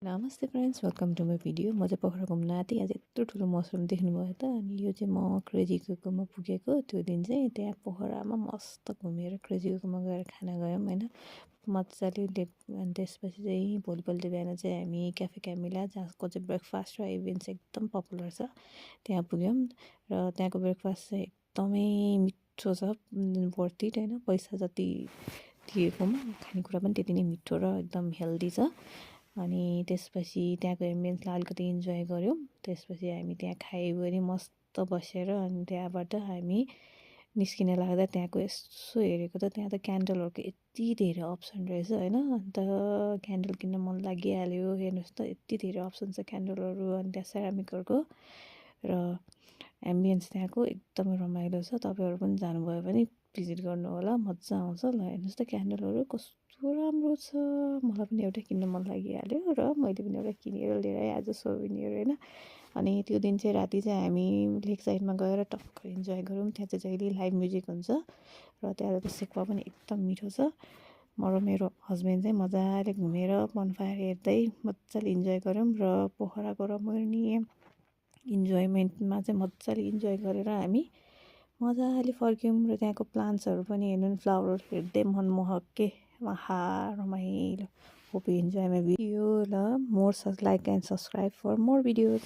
नमस्ते friends, welcome to my video. म चाहिँ पोखरा घुम्न आएको थिएँ। आज यत्रो ठुलो मसरुम देख्नुभयो त। अनि यो चाहिँ म क्रेजी कुकुमा पुगेको त्यो दिन चाहिँ त्यहाँ पोखरामा मस्त घुमेर क्रेजी कुकुमा गएर खाना गयौँ होइन, मजाले अनि त्यसपछि चाहिँ भोलिपल्ट बिहान चाहिँ हामी क्याफे क्यामिला जहाँको चाहिँ ब्रेकफास्ट र इभेन्ट्स एकदम पपुलर छ त्यहाँ पुग्यौँ। र त्यहाँको ब्रेकफास्ट चाहिँ एकदमै मिठो छ, वर्थ इट होइन, पैसा जति दिएकोमा खानेकुरा पनि त्यति नै मिठो र एकदम हेल्दी छ। अनि त्यसपछि त्यहाँको एम्बियन्सलाई अलिकति इन्जोय गऱ्यौँ। त्यसपछि हामी त्यहाँ खाइवरी मस्त बसेर अनि त्यहाँबाट हामी निस्किन लाग्दा त्यहाँको यसो हेरेको त त्यहाँ त क्यान्डलहरूको यति धेरै अप्सन रहेछ होइन। अन्त क्यान्डल किन्न मन लागिहाल्यो। हेर्नुहोस् त यति धेरै अप्सन छ क्यान्डलहरू अनि त्यहाँ सेरामिकहरूको। र एम्बियन्स त्यहाँको एकदमै रमाइलो छ। तपाईँहरू पनि जानुभयो भने भिजिट गर्नु होला, मजा आउँछ। ल हेर्नुहोस् त क्यान्डलहरू कस्तो राम्रो छ। मलाई पनि एउटा किन्न मन लागिहाल्यो र मैले पनि एउटा किनेर लिएर आएँ आज सोभिनियर होइन। अनि त्यो दिन चाहिँ राति चाहिँ हामी लेक साइडमा गएर टक्क इन्जोय गऱ्यौँ। त्यहाँ चाहिँ जहिले लाइभ म्युजिक हुन्छ र त्यहाँको सेक्वा पनि एकदम मिठो छ। म र मेरो हस्बेन्ड चाहिँ मजाले घुमेर बनफायर हेर्दै मजाले इन्जोय गऱ्यौँ र पोखराको रमणीय इन्जोयमेन्टमा चाहिँ मजाले इन्जोय गरेर हामी मजाले फर्क्यौँ। र त्यहाँको प्लान्ट्सहरू पनि हेर्नु, फ्लावरहरू हेर्दै मनमोहक के आहा रमाइलो। Hope you enjoy my video. ल more like and subscribe for more videos.